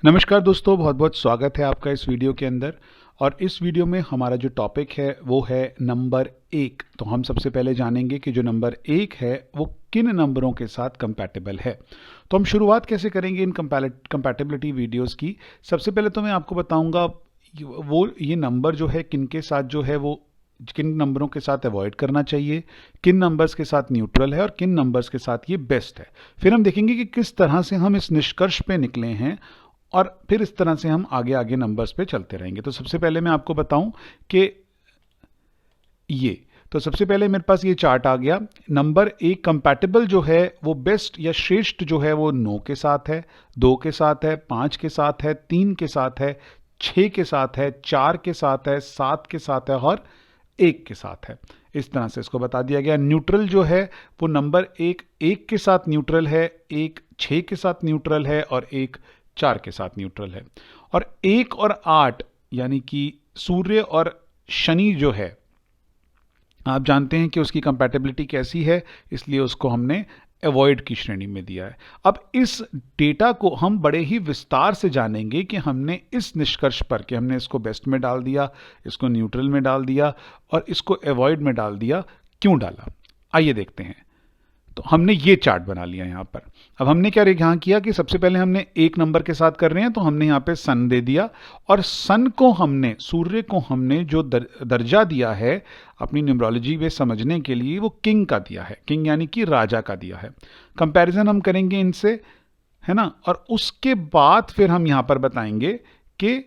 नमस्कार दोस्तों, बहुत बहुत स्वागत है आपका इस वीडियो के अंदर। और इस वीडियो में हमारा जो टॉपिक है वो है नंबर एक। तो हम सबसे पहले जानेंगे कि जो नंबर एक है वो किन नंबरों के साथ कंपैटिबल है। तो हम शुरुआत कैसे करेंगे इन कंपैटिबिलिटी वीडियोस की। सबसे पहले तो मैं आपको बताऊंगा वो ये नंबर जो है किन के साथ जो है वो किन नंबरों के साथ अवॉइड करना चाहिए, किन नंबर्स के साथ न्यूट्रल है और किन नंबर्स के साथ ये बेस्ट है। फिर हम देखेंगे कि किस तरह से हम इस निष्कर्ष पे निकले हैं और फिर इस तरह से हम आगे आगे नंबर्स पे चलते रहेंगे। तो सबसे पहले मैं आपको बताऊं कि ये तो सबसे पहले मेरे पास ये चार्ट आ गया। नंबर एक कंपैटिबल जो है वो बेस्ट या श्रेष्ठ जो है वो 9 के साथ है, 2 के साथ है, 5 के साथ है, 3 के साथ है, 6 के साथ है, 4 के साथ है, 7 के साथ है और 1 के साथ है। इस तरह से इसको बता दिया गया। न्यूट्रल जो है वो नंबर एक के साथ न्यूट्रल है, एक 6 के साथ न्यूट्रल है और एक 4 के साथ न्यूट्रल है। और 1 और 8 यानी कि सूर्य और शनि जो है, आप जानते हैं कि उसकी कंपैटिबिलिटी कैसी है, इसलिए उसको हमने अवॉइड की श्रेणी में दिया है। अब इस डेटा को हम बड़े ही विस्तार से जानेंगे कि हमने इस निष्कर्ष पर कि हमने इसको बेस्ट में डाल दिया, इसको न्यूट्रल में डाल दिया और इसको अवॉइड में डाल दिया, क्यों डाला। आइए देखते हैं। तो हमने ये चार्ट बना लिया यहाँ पर। अब हमने क्या यहाँ किया कि सबसे पहले हमने एक नंबर के साथ कर रहे हैं, तो हमने यहाँ पे सन दे दिया और सन को हमने, सूर्य को हमने जो दर्जा दिया है अपनी न्यूमरोलॉजी में समझने के लिए, वो किंग का दिया है। किंग यानी कि राजा का दिया है। कंपैरिजन हम करेंगे इनसे, है ना। और उसके बाद फिर हम यहाँ पर बताएंगे कि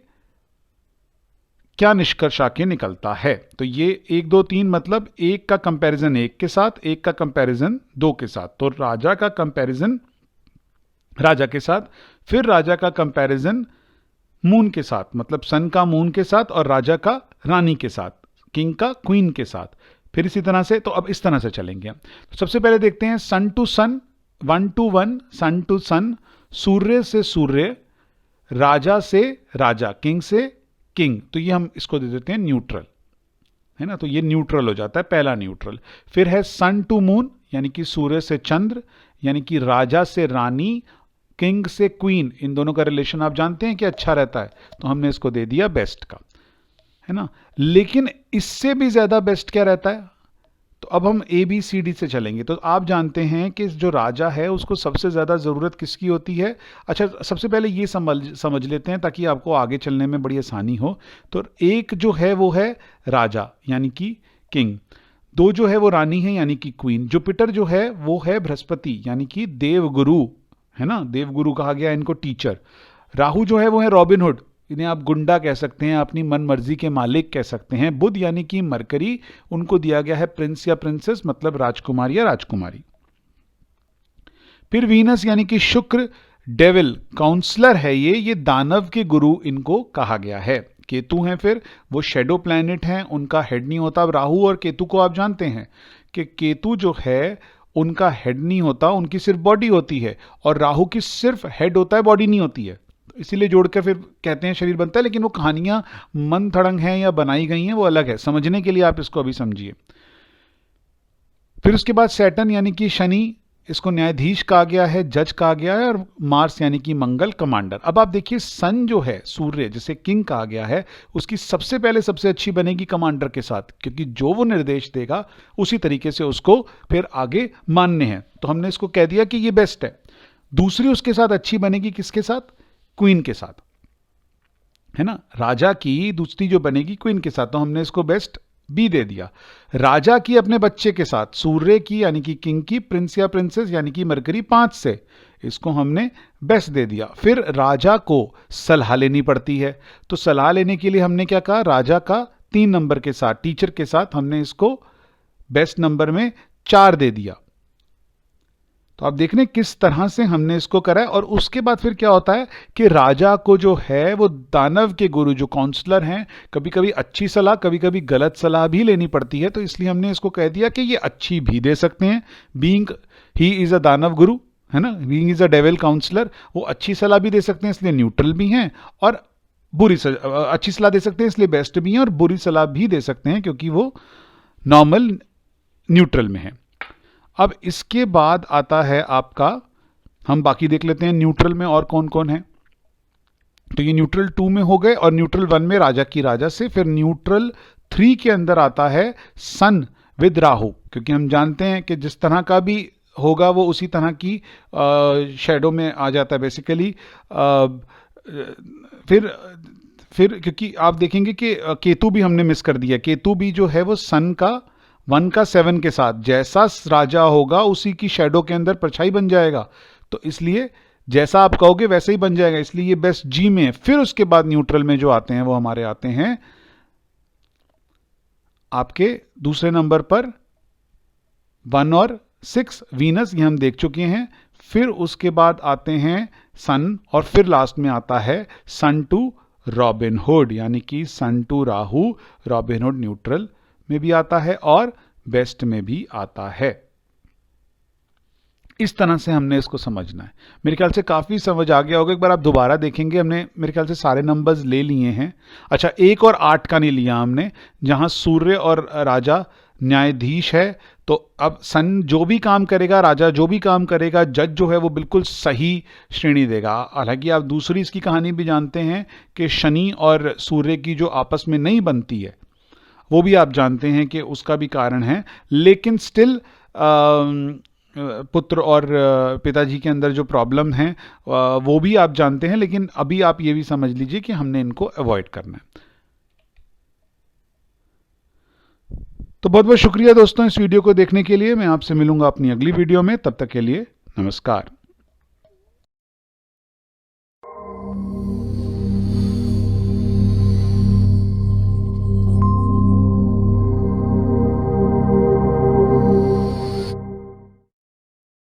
क्या निष्कर्ष आके निकलता है। तो ये 1 2 3 मतलब एक का कंपैरिजन एक के साथ, एक का कंपैरिजन 2 के साथ। तो राजा का कंपैरिजन राजा के साथ, फिर राजा का कंपैरिजन मून के साथ, मतलब सन का मून के साथ और राजा का रानी के साथ, किंग का क्वीन के साथ, फिर इसी तरह से। तो अब इस तरह से चलेंगे। तो सबसे पहले देखते हैं sun to sun, 1 to 1, sun to sun, सूर्य से सूर्य, राजा से राजा, किंग से किंग। तो ये हम इसको दे देते हैं न्यूट्रल, है ना। तो ये न्यूट्रल हो जाता है, पहला न्यूट्रल। फिर है सन टू मून, यानी कि सूर्य से चंद्र, यानी कि राजा से रानी, किंग से क्वीन। इन दोनों का रिलेशन आप जानते हैं कि अच्छा रहता है, तो हमने इसको दे दिया बेस्ट का, है ना। लेकिन इससे भी ज्यादा बेस्ट क्या रहता है। तो अब हम ABCD से चलेंगे। तो आप जानते हैं कि जो राजा है उसको सबसे ज़्यादा ज़रूरत किसकी होती है। अच्छा, सबसे पहले ये समझ लेते हैं ताकि आपको आगे चलने में बड़ी आसानी हो। तो एक जो है वो है राजा यानी कि किंग, 2 जो है वो रानी है यानी कि क्वीन, जुपिटर जो है वो है बृहस्पति यानी कि देवगुरु, है ना। देवगुरु कहा गया इनको, टीचर। राहु जो है वो है रॉबिनहुड, इन्हें आप गुंडा कह सकते हैं, अपनी मन मर्जी के मालिक कह सकते हैं। बुध यानी कि मरकरी, उनको दिया गया है प्रिंस या प्रिंसेस, मतलब राजकुमार या राजकुमारी। फिर वीनस यानी कि शुक्र, डेविल, काउंसलर है ये दानव के गुरु इनको कहा गया है। केतु हैं, फिर वो शेडो प्लैनेट हैं, उनका हेड नहीं होता। अब राहु और केतु को आप जानते हैं कि केतु जो है उनका हेड नहीं होता, उनकी सिर्फ बॉडी होती है, और राहु की सिर्फ हेड होता है, बॉडी नहीं होती है। इसीलिए जोड़कर फिर कहते हैं शरीर बनता है। लेकिन वो कहानियां मन थड़ंग हैं या बनाई गई हैं, वो अलग है। समझने के लिए आप इसको अभी समझिए। फिर उसके बाद सैटर्न यानी कि शनि, इसको न्यायाधीश कहा गया है, जज कहा गया है। और मार्स यानी कि मंगल, कमांडर। अब आप देखिए सन जो है, सूर्य जिसे किंग कहा गया है, उसकी सबसे पहले सबसे अच्छी बनेगी कमांडर के साथ, क्योंकि जो वो निर्देश देगा उसी तरीके से उसको फिर आगे मानने हैं। तो हमने इसको कह दिया कि ये बेस्ट है। दूसरी उसके साथ अच्छी बनेगी किसके साथ, क्वीन के साथ, है ना। राजा की दूसरी जो बनेगी क्वीन के साथ, तो हमने इसको बेस्ट बी दे दिया। राजा की अपने बच्चे के साथ, सूर्य की यानी कि किंग की, प्रिंस या प्रिंसेस यानी कि मरकरी 5 से, इसको हमने बेस्ट दे दिया। फिर राजा को सलाह लेनी पड़ती है, तो सलाह लेने के लिए हमने क्या कहा, राजा का 3 नंबर के साथ, टीचर के साथ, हमने इसको बेस्ट नंबर में 4 दे दिया। तो आप देख रहे हैं किस तरह से हमने इसको करा है। और उसके बाद फिर क्या होता है कि राजा को जो है वो दानव के गुरु जो काउंसलर हैं, कभी कभी अच्छी सलाह कभी कभी गलत सलाह भी लेनी पड़ती है, तो इसलिए हमने इसको कह दिया कि ये अच्छी भी दे सकते हैं। बीइंग ही इज अ दानव गुरु, है ना, being is a devil counsellor, वो अच्छी सलाह भी दे सकते हैं इसलिए न्यूट्रल भी हैं, और अच्छी सलाह दे सकते हैं इसलिए बेस्ट भी हैं, और बुरी सलाह भी दे सकते हैं क्योंकि वो नॉर्मल न्यूट्रल में है। अब इसके बाद आता है आपका, हम बाकी देख लेते हैं न्यूट्रल में और कौन कौन है। तो ये न्यूट्रल 2 में हो गए, और न्यूट्रल 1 में राजा की राजा से। फिर न्यूट्रल 3 के अंदर आता है सन विद राहु, क्योंकि हम जानते हैं कि जिस तरह का भी होगा वो उसी तरह की शेडो में आ जाता है बेसिकली। फिर फिर क्योंकि आप देखेंगे कि केतु भी हमने मिस कर दिया। केतु भी जो है वो सन का 1 का 7 के साथ, जैसा राजा होगा उसी की शेडो के अंदर परछाई बन जाएगा, तो इसलिए जैसा आप कहोगे वैसे ही बन जाएगा, इसलिए ये बेस्ट जी में है। फिर उसके बाद न्यूट्रल में जो आते हैं वो हमारे आते हैं आपके दूसरे नंबर पर 1 और 6 वीनस, ये हम देख चुके हैं। फिर उसके बाद आते हैं सन, और फिर लास्ट में आता है सन टू रॉबिन हुड, यानी कि sun to Rahu. Robin Hood neutral में भी आता है और बेस्ट में भी आता है। इस तरह से हमने इसको समझना है। मेरे ख्याल से काफ़ी समझ आ गया होगा। एक बार आप दोबारा देखेंगे, हमने मेरे ख्याल से सारे नंबर्स ले लिए हैं। अच्छा, 1 और 8 का नहीं लिया हमने, जहां सूर्य और राजा न्यायाधीश है। तो अब सन जो भी काम करेगा, राजा जो भी काम करेगा, जज जो है वो बिल्कुल सही श्रेणी देगा। हालांकि आप दूसरी इसकी कहानी भी जानते हैं कि शनि और सूर्य की जो आपस में नहीं बनती है, वो भी आप जानते हैं कि उसका भी कारण है। लेकिन स्टिल पुत्र और पिताजी के अंदर जो प्रॉब्लम है वो भी आप जानते हैं। लेकिन अभी आप ये भी समझ लीजिए कि हमने इनको अवॉइड करना है। तो बहुत बहुत शुक्रिया दोस्तों इस वीडियो को देखने के लिए। मैं आपसे मिलूंगा अपनी अगली वीडियो में। तब तक के लिए नमस्कार।